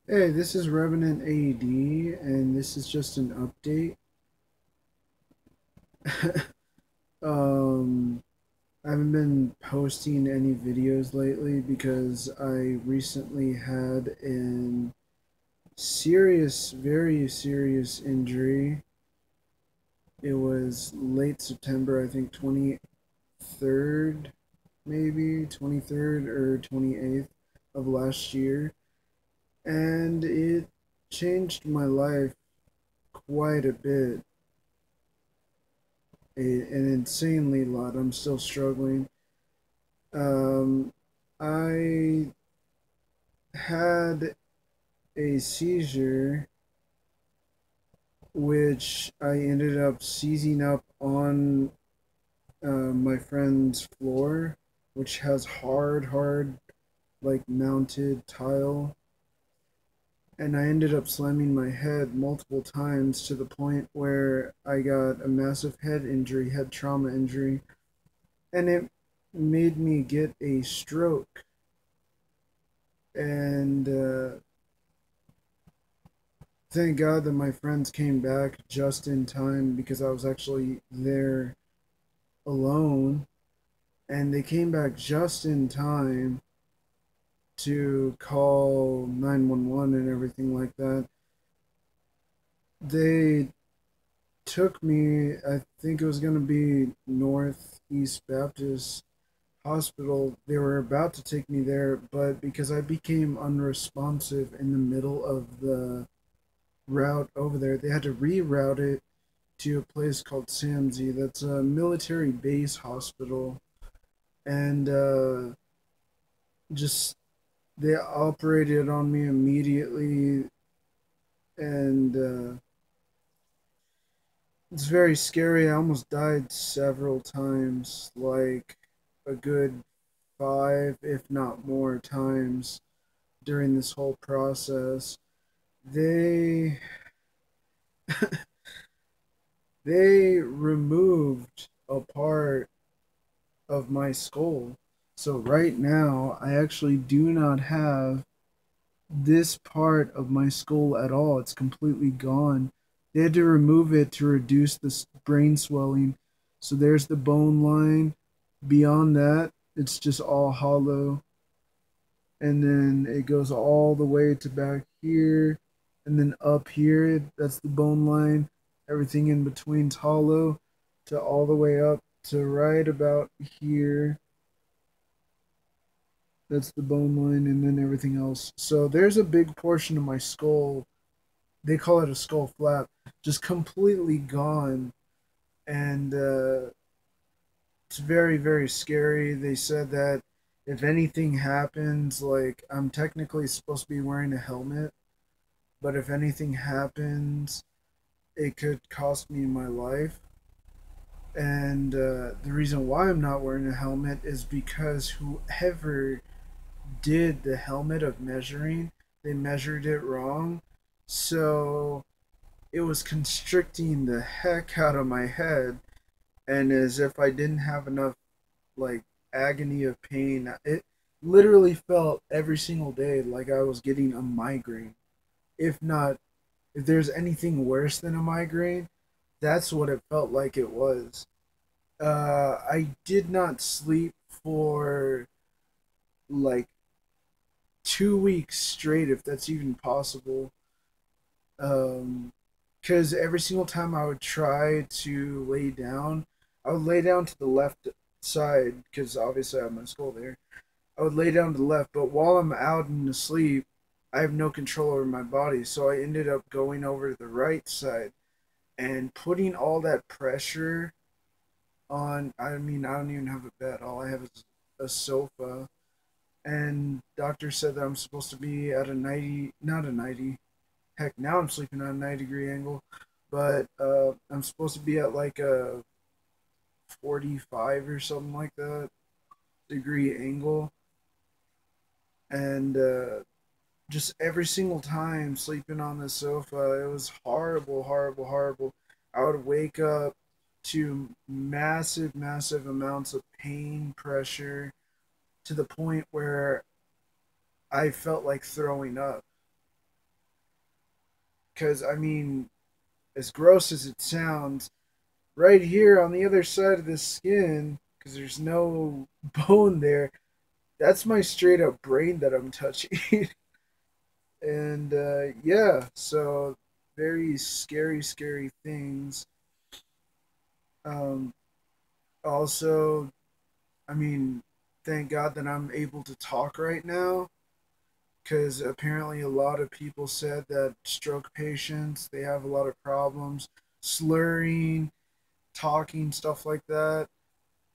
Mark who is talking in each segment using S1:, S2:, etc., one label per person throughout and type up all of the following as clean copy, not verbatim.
S1: Hey, this is RevenantAD, and this is just an update. um, I haven't been posting any videos lately because I recently had an serious, very serious injury. It was late September, I think 23rd, maybe 23rd or 28th of last year, and it changed my life quite a bit. An insanely lot. I'm still struggling. Um, I had a seizure, which I ended up seizing up on my friend's floor, which has hard, like mounted tile. And I ended up slamming my head multiple times to the point where I got a massive head injury, head trauma injury, and it made me get a stroke. And thank God that my friends came back just in time because I was actually there alone. And they came back just in time to call 911 and everything like that. They took me, I think it was going to be Northeast Baptist Hospital. They were about to take me there, but because I became unresponsive in the middle of the route over there, they had to reroute it to a place called Samsey. That's a military base hospital, and just they operated on me immediately, and it's very scary. I almost died several times, like a good five, if not more, times during this whole process. They they removed a part of my skull. So right now, I actually do not have this part of my skull at all. It's completely gone. They had to remove it to reduce the brain swelling. So there's the bone line. Beyond that, it's just all hollow. And then it goes all the way to back here. And then up here, that's the bone line. Everything in between's hollow to all the way up to right about here. That's the bone line, and then everything else. So there's a big portion of my skull. They call it a skull flap, just completely gone, and it's very scary. They said that if anything happens, like I'm technically supposed to be wearing a helmet, but if anything happens, it could cost me my life. And the reason why I'm not wearing a helmet is because whoever did the helmet of measuring, they measured it wrong. So it was constricting the heck out of my head. And as if I didn't have enough, like, agony of pain, it literally felt every single day like I was getting a migraine. If not, if there's anything worse than a migraine, that's what it felt like it was. I did not sleep for like 2 weeks straight, if that's even possible. Because every single time I would try to lay down, I would lay down to the left side because obviously I have my skull there. I would lay down to the left, but while I'm out and asleep, I have no control over my body. So I ended up going over to the right side and putting all that pressure on. I mean, I don't even have a bed. All I have is a sofa. And doctor said that I'm supposed to be at a 90, not a 90. Heck, now I'm sleeping at a 90-degree angle, but I'm supposed to be at like a 45 or something like that degree angle. And just every single time sleeping on the sofa, it was horrible. I would wake up to massive amounts of pain, pressure, to the point where I felt like throwing up. Because, I mean, as gross as it sounds, right here on the other side of the skin, because there's no bone there, that's my straight up brain that I'm touching. And yeah, so very scary, scary things. Um, Also, I mean, thank God that I'm able to talk right now because apparently a lot of people said that stroke patients they have a lot of problems slurring, talking, stuff like that.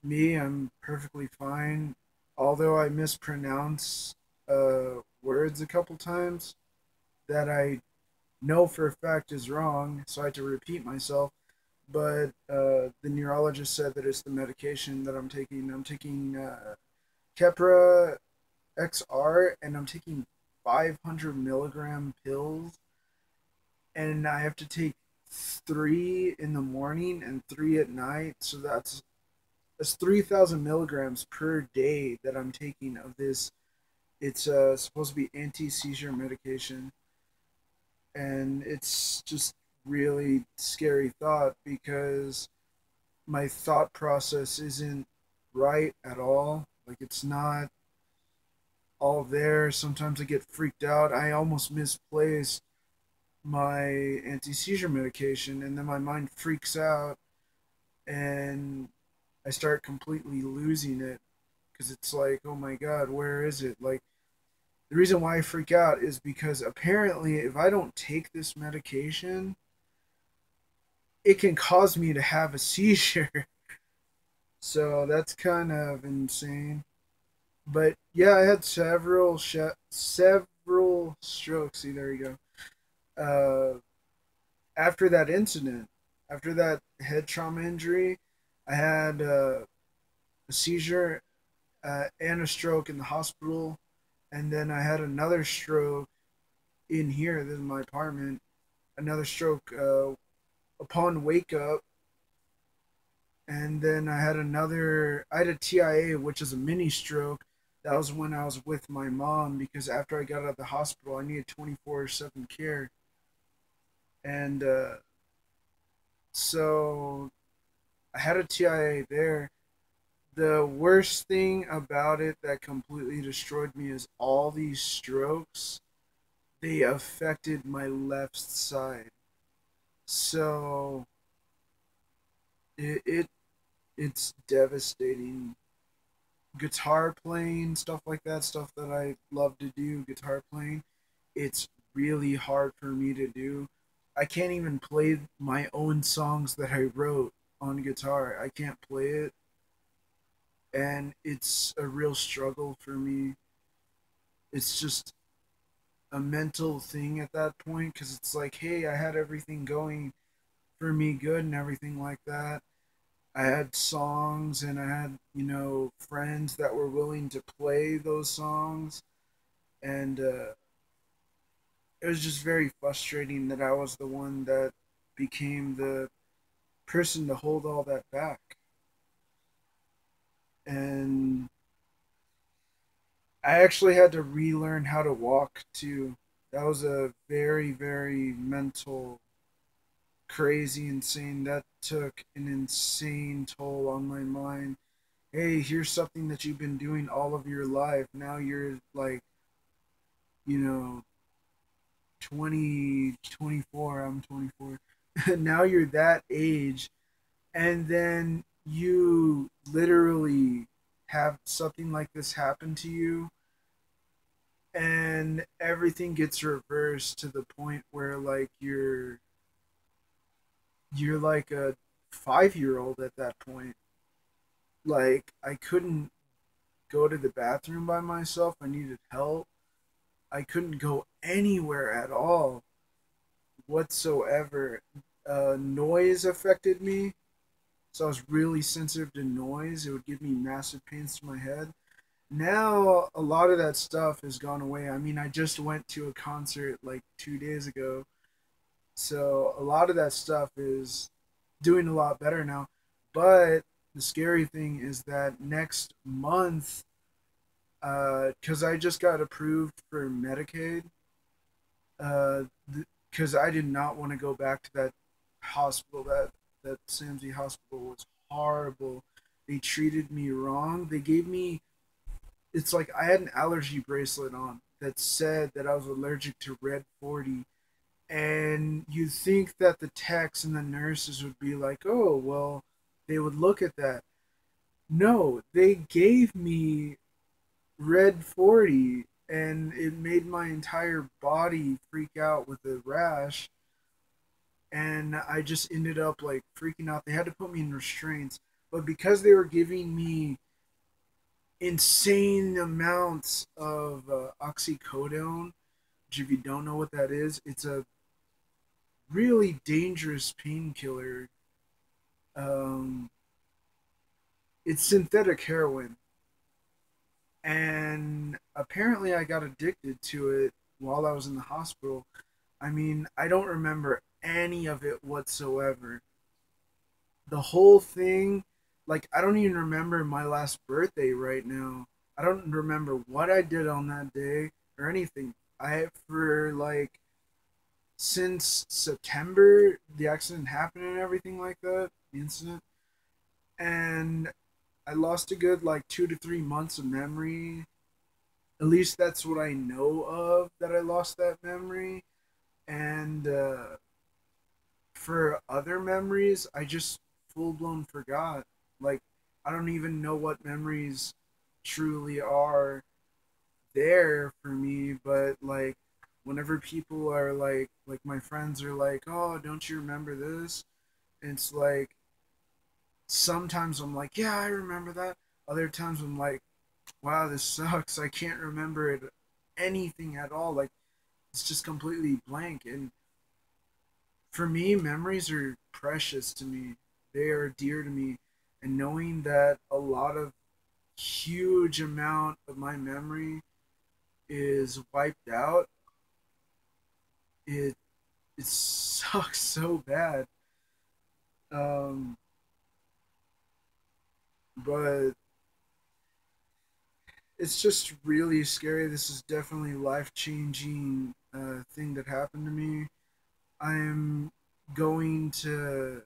S1: Me, I'm perfectly fine, although I mispronounce words a couple times that I know for a fact is wrong, so I had to repeat myself. But the neurologist said that it's the medication that I'm taking. I'm taking Kepra XR, and I'm taking 500 milligram pills, and I have to take three in the morning and three at night. So that's 3,000 milligrams per day that I'm taking of this. It's supposed to be anti seizure medication, and it's just really scary thought because my thought process isn't right at all. Like it's not all there. Sometimes I get freaked out. I almost misplaced my anti seizure medication, and then my mind freaks out, and I start completely losing it because it's like, oh my god, where is it? Like, the reason why I freak out is because apparently, if I don't take this medication, it can cause me to have a seizure. So that's kind of insane. But yeah, I had several strokes. See, there you go. After that incident, after that head trauma injury, I had a seizure and a stroke in the hospital, and then I had another stroke in here. This is my apartment. Another stroke upon wake up, and then I had another. I had a TIA, which is a mini stroke. That was when I was with my mom because after I got out of the hospital, I needed 24/7 care, and so I had a TIA there. The worst thing about it that completely destroyed me is all these strokes. They affected my left side, so it it's devastating. Guitar playing, stuff like that, stuff that I love to do, guitar playing, it's really hard for me to do. I can't even play my own songs that I wrote on guitar. I can't play it, and it's a real struggle for me. It's just a mental thing at that point because it's like, hey, I had everything going for me good and everything like that. I had songs and I had, friends that were willing to play those songs. And it was just very frustrating that I was the one that became the person to hold all that back. And I actually had to relearn how to walk too. That was a very, very mental, crazy, insane. That took an insane toll on my mind. Hey, here's something that you've been doing all of your life. Now you're like, you know, 20, 24. I'm 24. Now you're that age. And then you literally have something like this happen to you. And everything gets reversed to the point where like you're like a 5-year old at that point. Like I couldn't go to the bathroom by myself. I needed help. I couldn't go anywhere at all whatsoever. Noise affected me, so I was really sensitive to noise. It would give me massive pains to my head. Now a lot of that stuff has gone away. I mean, I just went to a concert like 2 days ago, so a lot of that stuff is doing a lot better now. But the scary thing is that next month, because I just got approved for Medicaid, because I did not want to go back to that hospital. That Samsey hospital was horrible. They treated me wrong. They gave me, it's like I had an allergy bracelet on that said that I was allergic to red 40. And you'd think that the techs and the nurses would be like, oh, well, they would look at that. No, they gave me red 40 and it made my entire body freak out with a rash. And I just ended up like freaking out. They had to put me in restraints. But because they were giving me insane amounts of oxycodone, which if you don't know what that is, it's a really dangerous painkiller. Um, it's synthetic heroin, and apparently I got addicted to it while I was in the hospital. I mean, I don't remember any of it whatsoever. The whole thing, like, I don't even remember my last birthday right now. I don't remember what I did on that day or anything. For like, since September, the accident happened and everything like that, the incident, and I lost a good like 2 to 3 months of memory. At least that's what I know of, that I lost that memory. And for other memories, I just full blown forgot. Like, I don't even know what memories truly are there for me, but like, whenever people are like my friends are like, oh, don't you remember this? And it's like, sometimes I'm like, yeah, I remember that. Other times I'm like, wow, this sucks. I can't remember it anything at all. Like, it's just completely blank. And for me, memories are precious to me. They are dear to me. And knowing that a lot of huge amount of my memory is wiped out, it it sucks so bad. Um, but it's just really scary. This is definitely life changing thing that happened to me. I am going to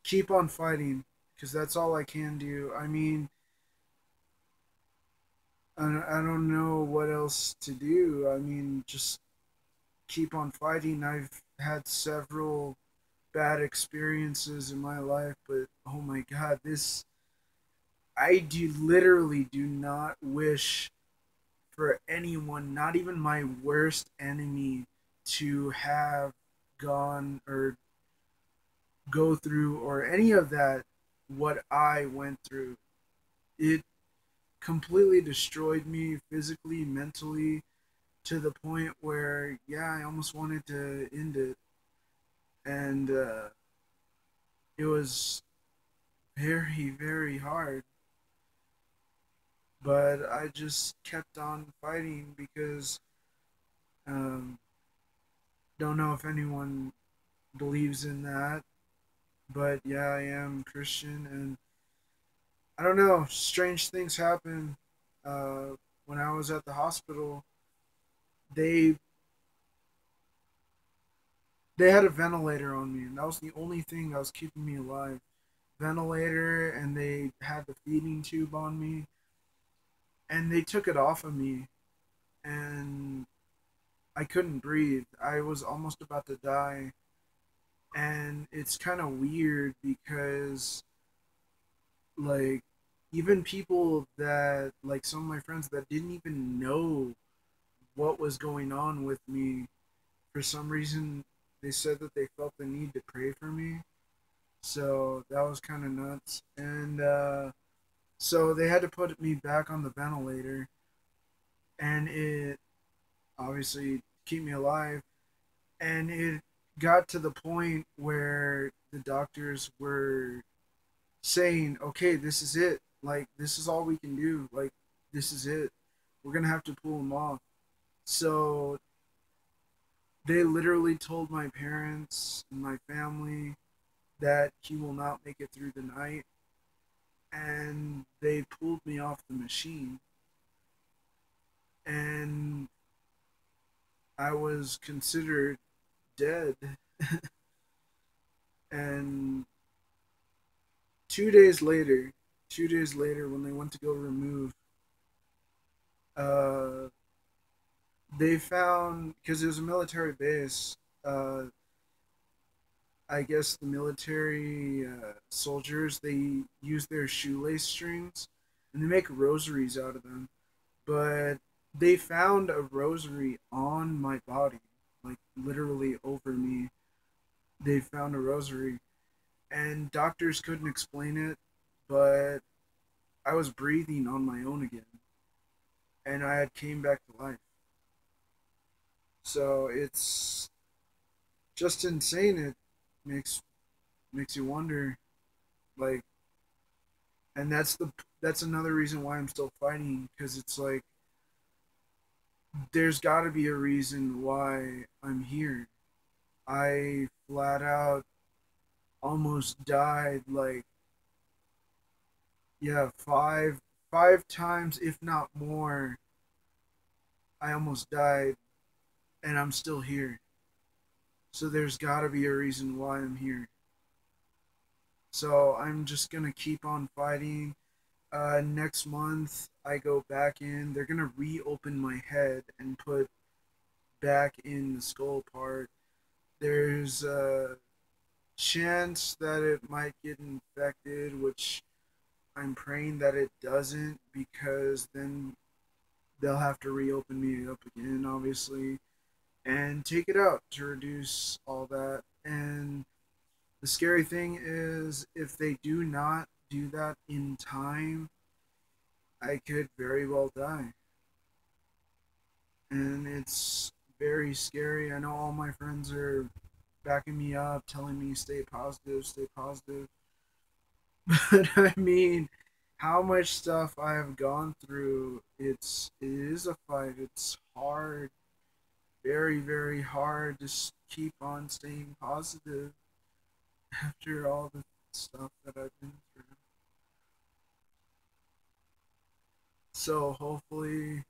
S1: keep on fighting because that's all I can do. I mean, I don't know what else to do. I mean, just keep on fighting. I've had several bad experiences in my life, but oh my god, this, I do literally do not wish for anyone, not even my worst enemy, to have gone or go through or any of that what I went through. It completely destroyed me physically, mentally, to the point where, yeah, I almost wanted to end it. And it was very, very hard. But I just kept on fighting because um, don't know if anyone believes in that. But yeah, I am Christian, and I don't know. Strange things happen. When I was at the hospital, they they had a ventilator on me, and that was the only thing that was keeping me alive. Ventilator, and they had the feeding tube on me, and they took it off of me, and I couldn't breathe. I was almost about to die, and it's kind of weird because like even people that like some of my friends that didn't even know what was going on with me, for some reason they said that they felt the need to pray for me. So that was kind of nuts. And so they had to put me back on the ventilator, and it obviously keep me alive. And it got to the point where the doctors were saying, okay, this is it. Like, this is all we can do. Like, this is it. We're going to have to pull him off. So they literally told my parents and my family that he will not make it through the night. And they pulled me off the machine. And I was considered dead. And 2 days later, 2 days later, when they went to go remove, uh, they found, because it was a military base. Uh, I guess the military soldiers, they use their shoelace strings, and they make rosaries out of them. But they found a rosary on my body, like literally over me. They found a rosary, and doctors couldn't explain it, but I was breathing on my own again, and I had came back to life. So it's just insane. It makes makes you wonder, like, and that's another reason why I'm still fighting, because it's like there's got to be a reason why I'm here. I flat out almost died, like, yeah, five times, if not more. I almost died, and I'm still here. So there's got to be a reason why I'm here. So I'm just gonna keep on fighting. Next month I go back in. They're gonna reopen my head and put back in the skull part. There's a chance that it might get infected, which I'm praying that it doesn't, because then they'll have to reopen me up again, obviously, and take it out to reduce all that. And the scary thing is, if they do not do that in time, I could very well die. And it's very scary. I know all my friends are backing me up, telling me stay positive, stay positive. But I mean, how much stuff I have gone through, it is a fight. It's hard, very, very hard to keep on staying positive after all the stuff that I've been through. So hopefully,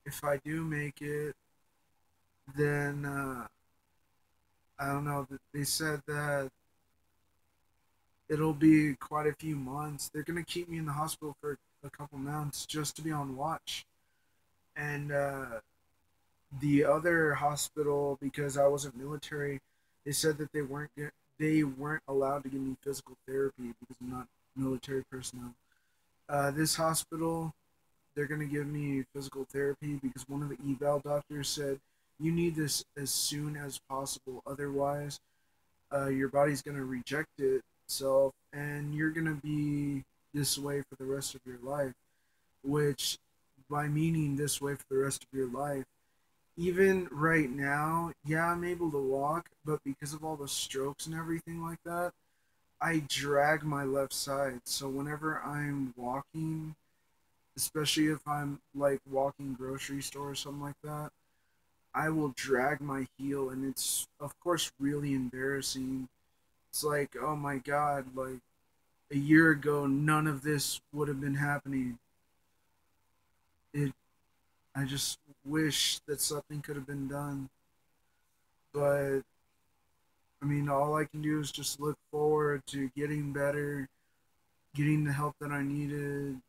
S1: if I do make it, then I don't know. They said that it'll be quite a few months. They're gonna keep me in the hospital for a couple months just to be on watch. And the other hospital, because I wasn't military, they said that they weren't allowed to give me physical therapy because I'm not military personnel. This hospital, they're gonna give me physical therapy because one of the eval doctors said you need this as soon as possible, otherwise your body's gonna reject itself and you're gonna be this way for the rest of your life. Which, by meaning this way for the rest of your life, even right now, yeah, I'm able to walk, but because of all the strokes and everything like that, I drag my left side. So whenever I'm walking, especially if I'm like walking grocery store or something like that, I will drag my heel, and it's of course really embarrassing. It's like, oh my god, like a year ago, none of this would have been happening. It, I just wish that something could have been done, but I mean, all I can do is just look forward to getting better, getting the help that I needed,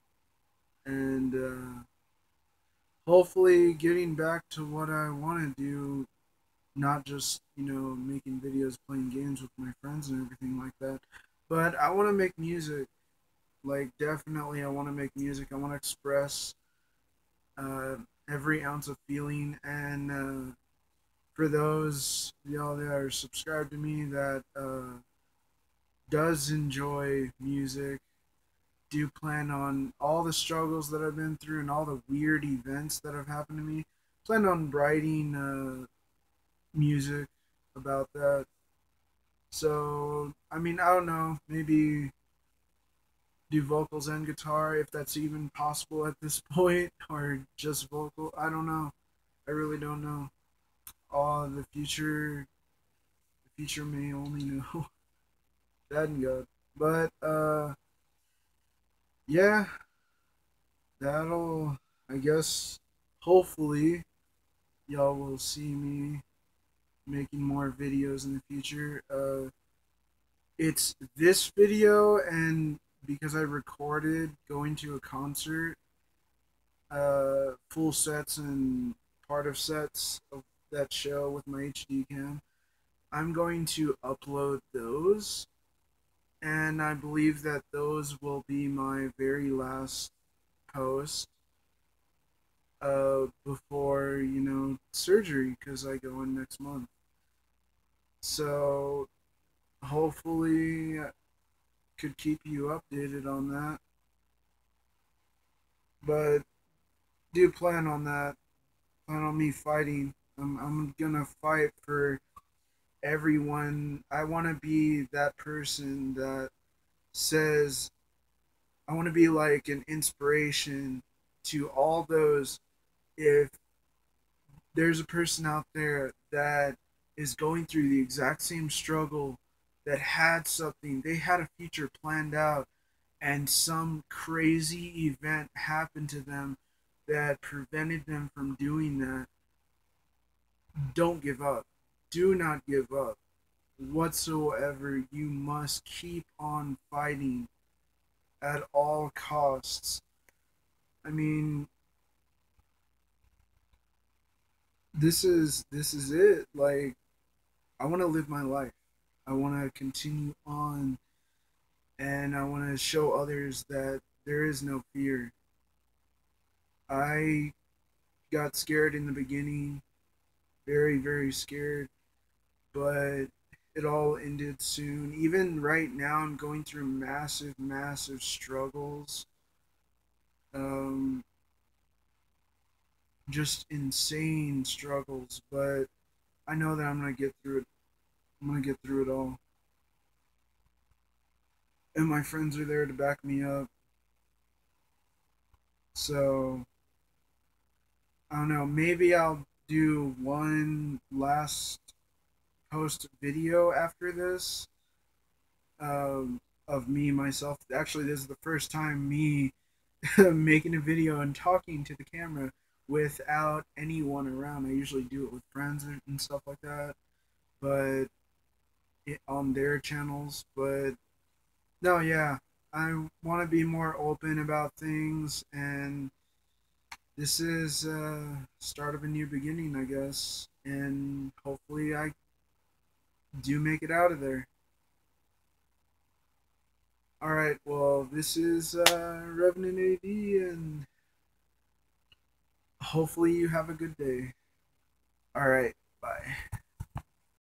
S1: and hopefully getting back to what I want to do. Not just, making videos, playing games with my friends and everything like that, but I want to make music. Like, definitely, I want to make music. I want to express uh, every ounce of feeling. And for those y'all that are subscribed to me that does enjoy music, do plan on all the struggles that I've been through and all the weird events that have happened to me. Plan on writing music about that. So, I mean, I don't know. Maybe do vocals and guitar if that's even possible at this point, or just vocal. I don't know. I really don't know. Oh, the future may only know. That and God. But yeah, that'll. I guess hopefully y'all will see me making more videos in the future. It's this video, and because I recorded going to a concert, full sets and part of sets of that show with my HD cam. I'm going to upload those, and I believe that those will be my very last post before surgery, because I go in next month. So hopefully I could keep you updated on that. But do plan on that. Plan on me fighting. I'm gonna fight for everyone. I want to be that person that says, I want to be like an inspiration to all those. If there's a person out there that is going through the exact same struggle, that had something, they had a future planned out, and some crazy event happened to them that prevented them from doing that, don't give up. Do not give up whatsoever. You must keep on fighting at all costs. I mean, this is it. Like, I want to live my life. I want to continue on, and I want to show others that there is no fear. I got scared in the beginning, very very scared, but it all ended soon. Even right now, I'm going through massive struggles. Um, just insane struggles, but I know that I'm gonna get through it. I'm gonna get through it all, and my friends are there to back me up. So I don't know. Maybe I'll do one last post video after this, of me myself. Actually, this is the first time me making a video and talking to the camera without anyone around. I usually do it with friends and stuff like that, but on their channels. But no, yeah, I want to be more open about things, and this is start of a new beginning, I guess. And hopefully, I do make it out of there. All right. Well, this is RevenantAD, and hopefully you have a good day. All right. Bye.